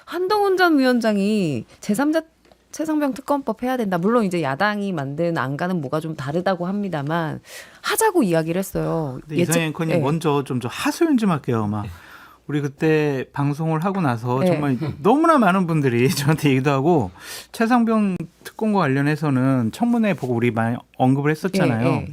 한동훈 전 위원장이 제3자 최상병 특검법 해야 된다. 물론 이제 야당이 만든 안과는 뭐가 좀 다르다고 합니다만 하자고 이야기를 했어요. 이상희 앵커님 먼저 좀 하소연 좀 할게요. 막 우리 그때 방송을 하고 나서 정말 너무나 많은 분들이 저한테 얘기도 하고 최상병 특검과 관련해서는 청문회 보고 우리 많이 언급을 했었잖아요.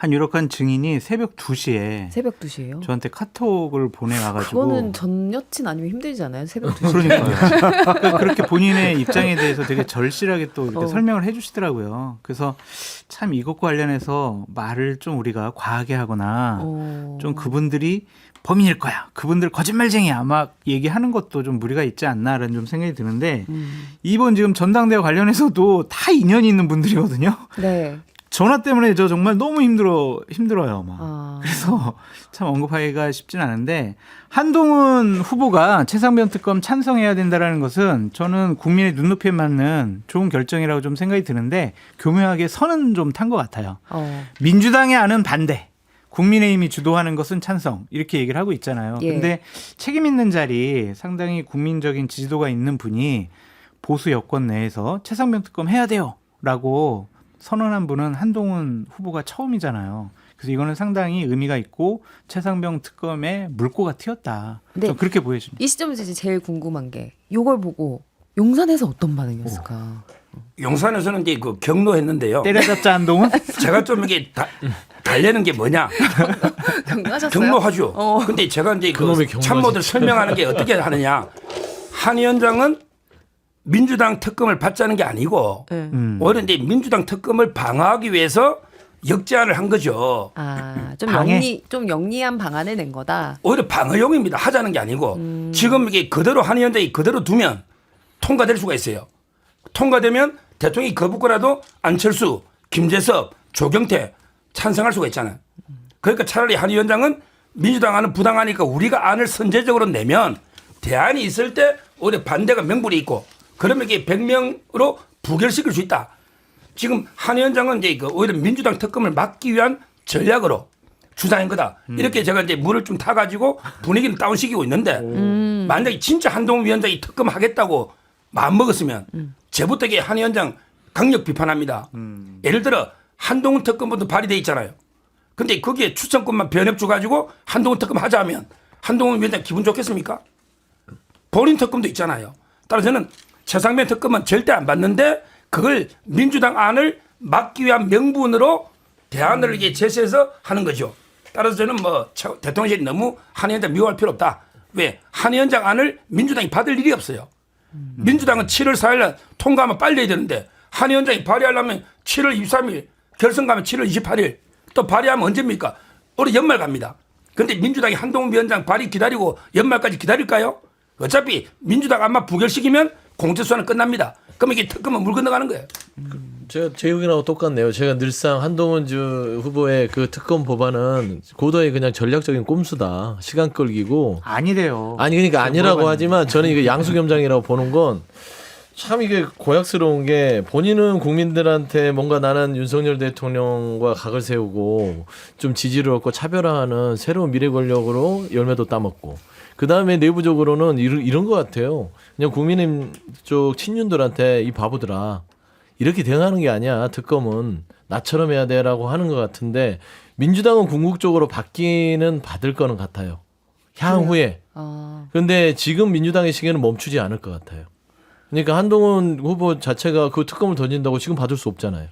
한 유력한 증인이 새벽 2시에요? 저한테 카톡을 보내와가지고. 그거는 전 여친 아니면 힘들지 않아요? 새벽 2시. 그러니까요. 그렇게 본인의 입장에 대해서 되게 절실하게 또 이렇게 설명을 해 주시더라고요. 그래서 참 이것과 관련해서 말을 좀 우리가 과하게 하거나 좀 그분들이 범인일 거야, 그분들 거짓말쟁이야 막 얘기하는 것도 좀 무리가 있지 않나라는 좀 생각이 드는데 이번 지금 전당대회 관련해서도 다 인연이 있는 분들이거든요. 네. 전화 때문에 저 정말 너무 힘들어요. 막. 그래서 참 언급하기가 쉽진 않은데 한동훈 후보가 최상병 특검 찬성해야 된다라는 것은 저는 국민의 눈높이에 맞는 좋은 결정이라고 좀 생각이 드는데 교묘하게 선은 좀 탄 것 같아요. 민주당이 아는 반대, 국민의힘이 주도하는 것은 찬성 이렇게 얘기를 하고 있잖아요. 근데 책임 있는 자리 상당히 국민적인 지지도가 있는 분이 보수 여권 내에서 최상병 특검 해야 돼요라고 선언한 분은 한동훈 후보가 처음이잖아요. 그래서 이거는 상당히 의미가 있고 최상병 특검의 물꼬가 튀었다. 좀 그렇게 보여집니다. 이 시점에서 이제 제일 궁금한 게 이걸 보고 용산에서 어떤 반응이었을까? 용산에서는 이제 그 경로했는데요. 때려잡자 한동훈? 제가 좀 이게 달래는 게 뭐냐? 경로하셨어요? 경로하죠. 근데 제가 이제 그 참모들 설명하는 게 어떻게 하느냐? 한 위원장은 민주당 특검을 받자는 게 아니고 오히려 이제 민주당 특검을 방어하기 위해서 역제안을 한 거죠. 좀 영리한 방안을 낸 거다. 오히려 방어용입니다. 하자는 게 아니고 지금 이게 그대로 한 위원장이 그대로 두면 통과될 수가 있어요. 통과되면 대통령이 거부권라도 안철수, 김재섭, 조경태 찬성할 수가 있잖아요. 그러니까 차라리 한 위원장은 민주당 안은 부당하니까 우리가 안을 선제적으로 내면 대안이 있을 때 오히려 반대가 명분이 있고 그러면 이게 100명으로 부결시킬 수 있다. 지금 한 위원장은 이제 오히려 민주당 특검을 막기 위한 전략으로 주장한 거다. 이렇게 제가 이제 물을 좀 타가지고 분위기를 다운시키고 있는데 만약에 진짜 한동훈 위원장이 특검 하겠다고 마음먹었으면 제부터 이게 한 위원장 강력 비판합니다. 예를 들어 한동훈 특검부터 발의돼 있잖아요. 근데 거기에 추천권만 변협 줘가지고 한동훈 특검 하자 하면 한동훈 위원장 기분 좋겠습니까? 본인 특검도 있잖아요. 따라서 저는 최상병 특검은 절대 안 받는데 그걸 민주당 안을 막기 위한 명분으로 대안을 이게 제시해서 하는 거죠. 따라서 저는 뭐 대통령실이 너무 한 위원장 미워할 필요 없다. 왜? 한 위원장 안을 민주당이 받을 일이 없어요. 민주당은 7월 4일 날 통과하면 빨리 해야 되는데 한 위원장이 발의하려면 7월 23일, 결선 가면 7월 28일 또 발의하면 언제입니까? 올해 연말 갑니다. 그런데 민주당이 한동훈 위원장 발의 기다리고 연말까지 기다릴까요? 어차피 민주당 안만 부결시키면 공제수사는 끝납니다. 그럼 이게 특검은 물 건너가는 거예요. 제 의견하고 똑같네요. 제가 늘상 한동훈 후보의 그 특검 법안은 고도의 그냥 전략적인 꼼수다. 시간 끌기고. 아니래요. 아니 그러니까 아니라고 하지만 저는 이거 양수겸장이라고 보는 건 참 이게 고약스러운 게 본인은 국민들한테 뭔가 나는 윤석열 대통령과 각을 세우고 좀 지지를 얻고 차별화하는 새로운 미래 권력으로 열매도 따먹고 그 다음에 내부적으로는 이런 것 같아요. 그냥 국민의힘 쪽 친윤들한테 이 바보들아 이렇게 대응하는 게 아니야. 특검은 나처럼 해야 돼라고 하는 것 같은데 민주당은 궁극적으로 받기는 받을 거는 같아요. 향후에. 그런데 지금 민주당의 시계는 멈추지 않을 것 같아요. 그러니까 한동훈 후보 자체가 그 특검을 던진다고 지금 받을 수 없잖아요.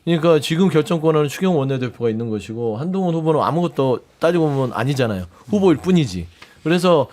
그러니까 지금 결정권은 추경 원내대표가 있는 것이고 한동훈 후보는 아무것도 따지고 보면 아니잖아요. 후보일 뿐이지. 그래서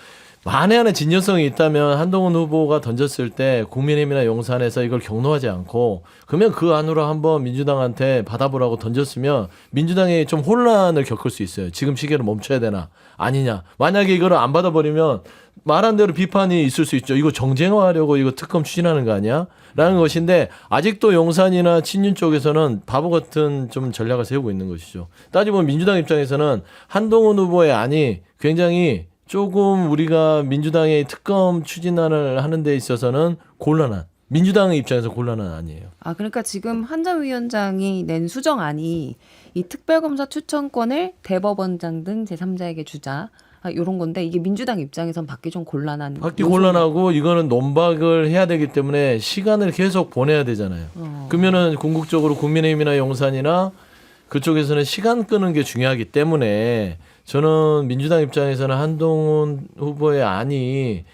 만에 하나 진정성이 있다면 한동훈 후보가 던졌을 때 국민의힘이나 용산에서 이걸 경로하지 않고 그러면 그 안으로 한번 민주당한테 받아보라고 던졌으면 민주당이 좀 혼란을 겪을 수 있어요. 지금 시기를 멈춰야 되나 아니냐. 만약에 이걸 안 받아버리면 말한 대로 비판이 있을 수 있죠. 이거 정쟁화하려고 이거 특검 추진하는 거 아니야? 라는 것인데 아직도 용산이나 친윤 쪽에서는 바보 같은 좀 전략을 세우고 있는 것이죠. 따지면 민주당 입장에서는 한동훈 후보의 안이 굉장히 조금 우리가 민주당의 특검 추진안을 하는 데 있어서는 곤란한 민주당 입장에서 곤란한 안이에요. 그러니까 지금 한 전 위원장이 낸 수정안이 이 특별검사 추천권을 대법원장 등 제3자에게 주자. 이런 건데 이게 민주당 입장에선 받기 좀 곤란한. 받기 곤란하고 이거는 논박을 해야 되기 때문에 시간을 계속 보내야 되잖아요. 그러면은 궁극적으로 국민의힘이나 용산이나 그쪽에서는 시간 끄는 게 중요하기 때문에 저는 민주당 입장에서는 한동훈 후보의 안이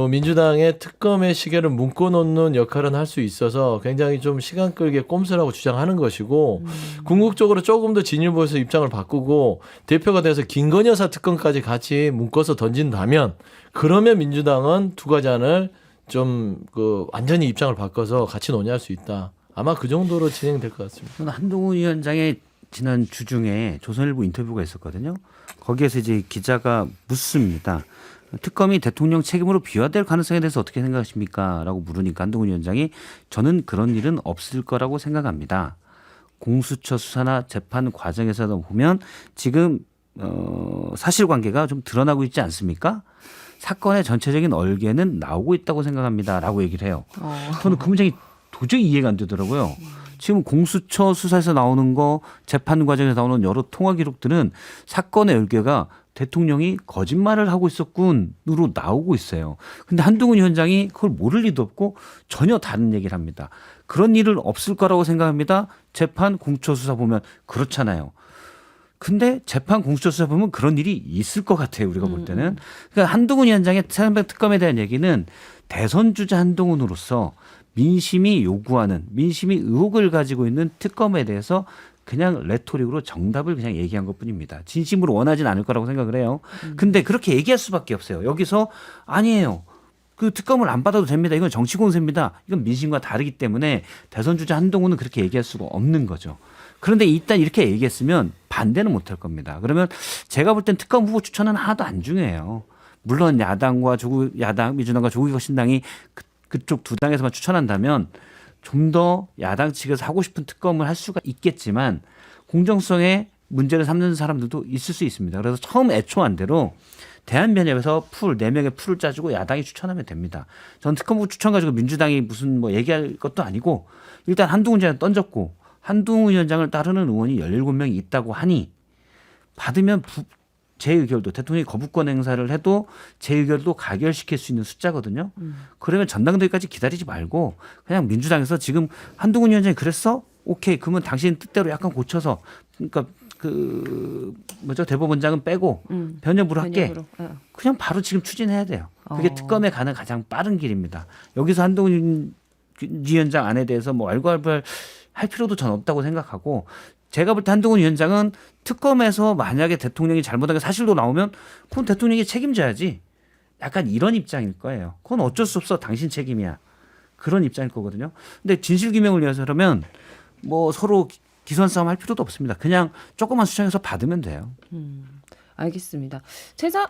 민주당의 특검의 시계를 묶어놓는 역할은 할 수 있어서 굉장히 좀 시간 끌게 꼼수라고 주장하는 것이고 궁극적으로 조금 더 진일보에서 입장을 바꾸고 대표가 돼서 김건희 여사 특검까지 같이 묶어서 던진다면 그러면 민주당은 두 가지 안을 좀 완전히 입장을 바꿔서 같이 논의할 수 있다. 아마 그 정도로 진행될 것 같습니다. 저는 한동훈 위원장의 지난 주중에 조선일보 인터뷰가 있었거든요. 거기에서 이제 기자가 묻습니다. 특검이 대통령 책임으로 비화될 가능성에 대해서 어떻게 생각하십니까? 라고 물으니까 한동훈 위원장이 저는 그런 일은 없을 거라고 생각합니다. 공수처 수사나 재판 과정에서 보면 지금 사실관계가 좀 드러나고 있지 않습니까? 사건의 전체적인 얼개는 나오고 있다고 생각합니다. 라고 얘기를 해요. 저는 그 문장이 도저히 이해가 안 되더라고요. 지금 공수처 수사에서 나오는 거, 재판 과정에서 나오는 여러 통화 기록들은 사건의 얼개가 대통령이 거짓말을 하고 있었군으로 나오고 있어요. 근데 한동훈 위원장이 그걸 모를 리도 없고 전혀 다른 얘기를 합니다. 그런 일은 없을 거라고 생각합니다. 재판 공수처 수사 보면 그렇잖아요. 근데 재판 공수처 수사 보면 그런 일이 있을 것 같아요. 우리가 볼 때는. 그러니까 한동훈 위원장의 최상병 특검에 대한 얘기는 대선 주자 한동훈으로서 민심이 요구하는 민심이 의혹을 가지고 있는 특검에 대해서 그냥 레토릭으로 정답을 그냥 얘기한 것뿐입니다. 진심으로 원하진 않을 거라고 생각을 해요. 근데 그렇게 얘기할 수밖에 없어요. 여기서 아니에요. 그 특검을 안 받아도 됩니다. 이건 정치 공세입니다. 이건 민심과 다르기 때문에 대선 주자 한동훈은 그렇게 얘기할 수가 없는 거죠. 그런데 일단 이렇게 얘기했으면 반대는 못할 겁니다. 그러면 제가 볼 땐 특검 후보 추천은 하나도 안 중요해요. 물론 야당과 야당 민주당과 조국혁신당이 그쪽 두 당에서만 추천한다면 좀 더 야당 측에서 하고 싶은 특검을 할 수가 있겠지만 공정성에 문제를 삼는 사람들도 있을 수 있습니다. 그래서 처음 애초한 대로 대한변협에서 4명의 풀을 짜주고 야당이 추천하면 됩니다. 전 특검부 추천 가지고 민주당이 무슨 뭐 얘기할 것도 아니고 일단 한동훈 위원장 던졌고 한동훈 위원장을 따르는 의원이 17명이 있다고 하니 받으면 재의결도 대통령이 거부권 행사를 해도 재의결도 가결시킬 수 있는 숫자거든요. 그러면 전당대회까지 기다리지 말고 그냥 민주당에서 지금 한동훈 위원장이 그랬어? 오케이. 그러면 당신 뜻대로 약간 고쳐서 그러니까 대법원장은 빼고 변협으로 할게. 그냥 바로 지금 추진해야 돼요. 그게 특검에 가는 가장 빠른 길입니다. 여기서 한동훈 위원장 안에 대해서 뭐 왈가왈부할 할 필요도 전 없다고 생각하고 제가 볼 때 한동훈 위원장은 특검에서 만약에 대통령이 잘못한 게 사실로 나오면 그건 대통령이 책임져야지. 약간 이런 입장일 거예요. 그건 어쩔 수 없어. 당신 책임이야. 그런 입장일 거거든요. 근데 진실규명을 위해서 그러면 뭐 서로 기선 싸움 할 필요도 없습니다. 그냥 조금만 수정해서 받으면 돼요. 알겠습니다.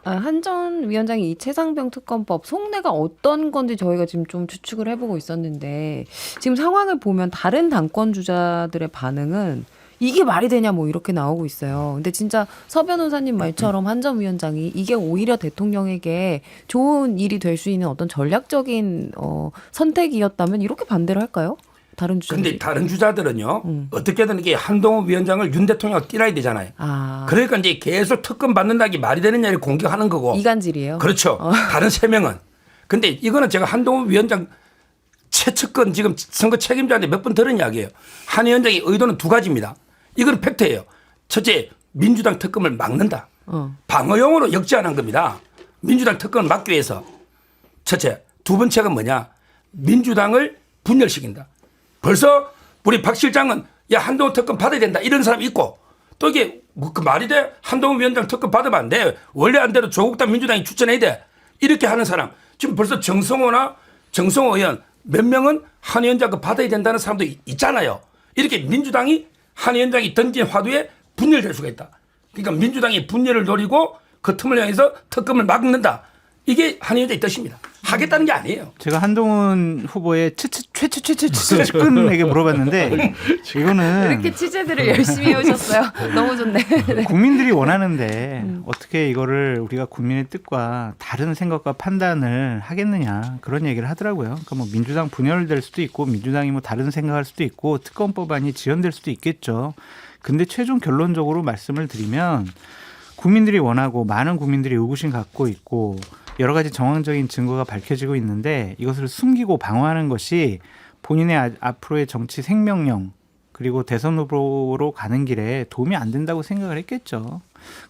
한 전 위원장이 이 최상병 특검법 속내가 어떤 건지 저희가 지금 좀 추측을 해보고 있었는데 지금 상황을 보면 다른 당권 주자들의 반응은 이게 말이 되냐 뭐 이렇게 나오고 있어요. 근데 진짜 서 변호사님 말처럼 한 전 위원장이 이게 오히려 대통령에게 좋은 일이 될 수 있는 어떤 전략적인 선택이었다면 이렇게 반대를 할까요? 다른 주자들이. 근데 다른 주자들은요. 어떻게든 이게 한동훈 위원장을 윤 대통령을 띄라야 되잖아요. 그러니까 이제 계속 특검 받는다기 말이 되느냐를 공격하는 거고. 이간질이에요. 그렇죠. 다른 3명은. 근데 이거는 제가 한동훈 위원장 최측근 지금 선거 책임자한테 몇 번 들은 이야기예요. 한 위원장의 의도는 2가지입니다. 이건 팩트예요. 첫째, 민주당 특검을 막는다. 방어용으로 역제안한 겁니다. 민주당 특검을 막기 위해서. 첫째. 2번째가 뭐냐. 민주당을 분열시킨다. 벌써 우리 박 실장은 야 한동훈 특검 받아야 된다 이런 사람이 있고 또 이게 뭐 그 말이 돼? 한동훈 위원장 특검 받으면 안 돼. 원래 안 대로 조국당 민주당이 추천해야 돼. 이렇게 하는 사람. 지금 벌써 정성호 의원 몇 명은 한 위원장 그 받아야 된다는 사람도 있잖아요. 이렇게 민주당이 한 위원장이 던진 화두에 분열될 수가 있다. 그러니까 민주당이 분열을 노리고 그 틈을 향해서 특검을 막는다. 이게 한 위원장의 뜻입니다. 하겠다는 게 아니에요. 제가 한동훈 후보의 최측근에게 물어봤는데 이거는 이렇게 취재들을 열심히 해오셨어요. 너무 좋네. 국민들이 원하는데 어떻게 이거를 우리가 국민의 뜻과 다른 생각과 판단을 하겠느냐 그런 얘기를 하더라고요. 그러니까 뭐 민주당 분열될 수도 있고 민주당이 뭐 다른 생각할 수도 있고 특검법안이 지연될 수도 있겠죠. 근데 최종 결론적으로 말씀을 드리면 국민들이 원하고 많은 국민들이 의구심 갖고 있고 여러 가지 정황적인 증거가 밝혀지고 있는데 이것을 숨기고 방어하는 것이 본인의 앞으로의 정치 생명력 그리고 대선 후보로 가는 길에 도움이 안 된다고 생각을 했겠죠.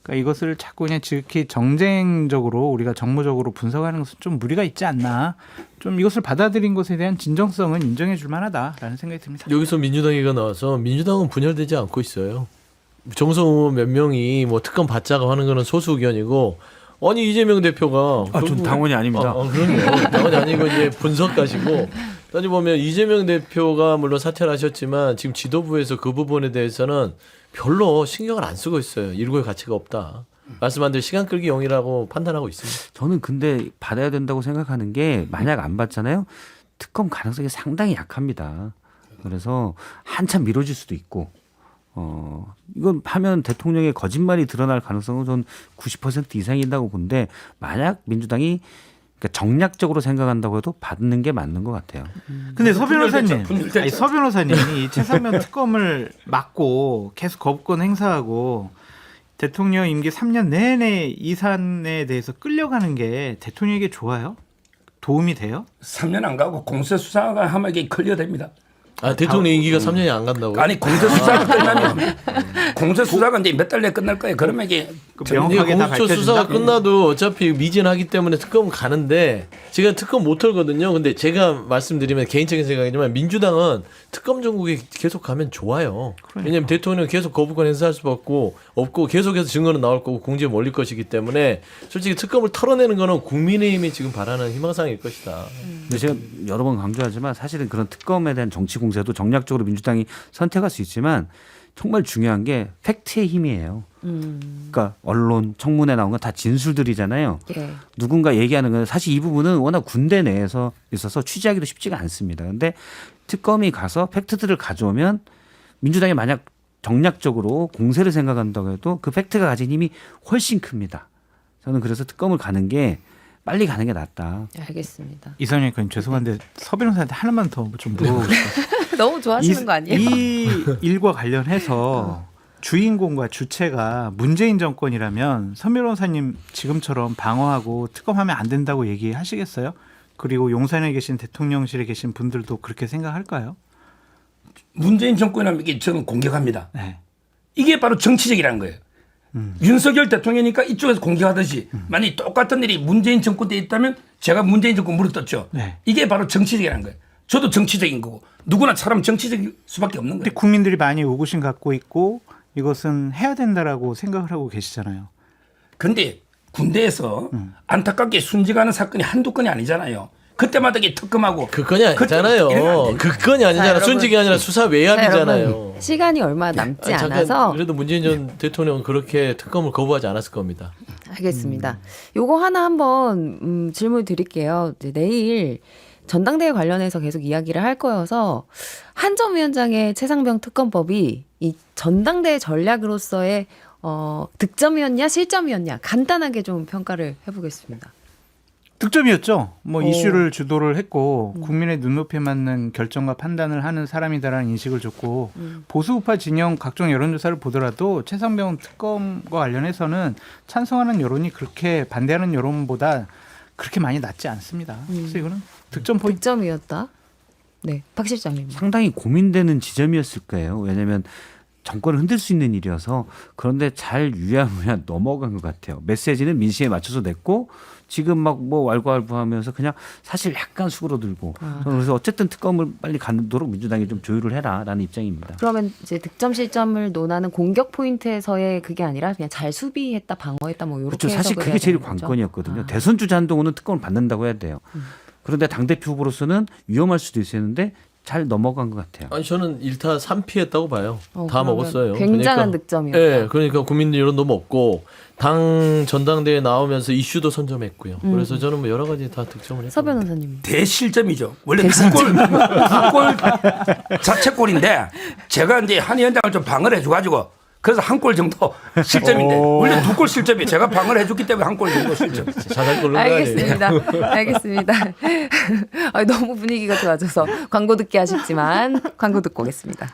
그러니까 이것을 자꾸 그냥 지극히 정쟁적으로 우리가 정무적으로 분석하는 것은 좀 무리가 있지 않나. 좀 이것을 받아들인 것에 대한 진정성은 인정해 줄 만하다라는 생각이 듭니다. 여기서 민주당 얘기가 나와서 민주당은 분열되지 않고 있어요. 정성 의원 몇 명이 뭐 특검 받자고 하는 거는 소수 의견이고 아니 이재명 대표가 전 당원이 아닙니다. 그럼요. 당원이 아니고 이제 분석가시고 따져보면 이재명 대표가 물론 사퇴를 하셨지만 지금 지도부에서 그 부분에 대해서는 별로 신경을 안 쓰고 있어요. 일고의 가치가 없다. 말씀한 대로 시간 끌기 용이라고 판단하고 있습니다. 저는 근데 받아야 된다고 생각하는 게 만약 안 받잖아요. 특검 가능성이 상당히 약합니다. 그래서 한참 미뤄질 수도 있고 이건 하면 대통령의 거짓말이 드러날 가능성은 전 90% 이상이라고 보는데 만약 민주당이 그러니까 정략적으로 생각한다고 해도 받는 게 맞는 것 같아요. 근데 서 변호사님, 분열됐죠. 아니, 서 변호사님이 이 최상병 특검을 막고 계속 거부권 행사하고 대통령 임기 3년 내내 이 사안에 대해서 끌려가는 게 대통령에게 좋아요? 도움이 돼요? 3년 안 가고 공세 수사가 하면 이게 클리어됩니다. 아 대통령 임기가 3년이 안 간다고요? 아니 공세 수사가 끝나면 공세 수사가 이제 몇 달 내에 끝날 거예요. 그러면 이게 명확하게 다 공수처 밝혀진다? 수사가 끝나도 어차피 미진하기 때문에 특검은 가는데 제가 특검 못 털거든요. 근데 제가 말씀드리면 개인적인 생각이지만 민주당은 특검 정국에 계속 가면 좋아요. 왜냐하면 대통령 계속 거부권 행사할 수밖에 없고 계속해서 증거는 나올 거고 공지에 몰릴 것이기 때문에 솔직히 특검을 털어내는 거는 국민의힘이 지금 바라는 희망사항일 것이다. 근데 제가 여러 번 강조하지만 사실은 그런 특검에 대한 정치 공세도 정략적으로 민주당이 선택할 수 있지만 정말 중요한 게 팩트의 힘이에요. 그러니까 언론, 청문회 나온 건 다 진술들이잖아요. 예. 누군가 얘기하는 건 사실 이 부분은 워낙 군대 내에서 있어서 취재하기도 쉽지가 않습니다. 그런데 특검이 가서 팩트들을 가져오면 민주당이 만약 정략적으로 공세를 생각한다고 해도 그 팩트가 가진 힘이 훨씬 큽니다. 저는 그래서 특검을 가는 게 빨리 가는 게 낫다. 알겠습니다. 이선영 의원님 죄송한데 서 변호사한테 하나만 더 좀 물어보고 싶어요. 너무 좋아하시는 거 아니에요? 이 일과 관련해서 주인공과 주체가 문재인 정권이라면 서 변호사님 지금처럼 방어하고 특검하면 안 된다고 얘기하시겠어요? 그리고 용산에 계신 대통령실에 계신 분들도 그렇게 생각할까요? 문재인 정권이라면 이게 저는 공격합니다. 네. 이게 바로 정치적이라는 거예요. 윤석열 대통령이니까 이쪽에서 공격하듯이 만약 똑같은 일이 문재인 정권 때 있다면 제가 문재인 정권 물어떴죠. 네. 이게 바로 정치적이라는 거예요. 저도 정치적인 거고 누구나 사람 정치적일 수밖에 없는 근데 거예요. 국민들이 많이 의구심 갖고 있고 이것은 해야 된다라고 생각을 하고 계시잖아요. 그런데 군대에서 안타깝게 순직하는 사건이 한두 건이 아니잖아요. 그때마다 이게 특검하고 그 건이 아니잖아요. 그 건이 아니잖아. 여러분. 순직이 아니라 수사 외압이잖아요. 시간이 얼마 남지 잠깐, 않아서 그래도 문재인 전 대통령은 그렇게 특검을 거부하지 않았을 겁니다. 알겠습니다. 요거 하나 한번 질문 드릴게요. 이제 내일 전당대회 관련해서 계속 이야기를 할 거여서 한전 위원장의 최상병 특검법이 이 전당대회 전략으로서의 득점이었냐 실점이었냐 간단하게 좀 평가를 해보겠습니다. 득점이었죠. 뭐 오. 이슈를 주도를 했고 국민의 눈높이에 맞는 결정과 판단을 하는 사람이다라는 인식을 줬고 보수 우파 진영 각종 여론조사를 보더라도 최상병 특검과 관련해서는 찬성하는 여론이 그렇게 반대하는 여론보다 그렇게 많이 낮지 않습니다. 그래서 이거는 득점 포인트. 득점이었다. 네, 박 실장님. 상당히 고민되는 지점이었을 거예요. 왜냐하면 정권을 흔들 수 있는 일이어서 그런데 잘 유야무야 넘어간 것 같아요. 메시지는 민심에 맞춰서 냈고 지금 막 뭐 왈가왈부하면서 그냥 사실 약간 수그러들고 그래서 어쨌든 특검을 빨리 가도록 민주당이 좀 조율을 해라라는 입장입니다. 그러면 이제 득점 실점을 논하는 공격 포인트에서의 그게 아니라 그냥 잘 수비했다 방어했다 뭐 이렇게 그렇죠. 사실 해석을 그게 해야 제일 되는 거죠? 관건이었거든요. 아. 대선 주자 한동훈은 특검을 받는다고 해야 돼요. 그런데 당대표 후보로서는 위험할 수도 있었는데 잘 넘어간 것 같아요. 아니 저는 1타 3피했다고 봐요. 다 그러면 먹었어요. 굉장한 그러니까, 득점이었다. 네, 그러니까 국민들 여론도 먹고 당 전당대회 나오면서 이슈도 선점했고요. 그래서 저는 뭐 여러 가지 다 득점을 했어요. 서 변호사님. 대실점이죠. 원래 두골 자책골인데 제가 이제 한 위원장을 좀 방어를 해줘가지고 그래서 한 골 정도 실점인데 원래 2골 실점이 제가 방어를 해줬기 때문에 한 골 정도 실점. 자살 걸는 거 아니에요? 알겠습니다. 알겠습니다. 너무 분위기가 좋아져서 광고 듣기 아쉽지만 광고 듣고 오겠습니다.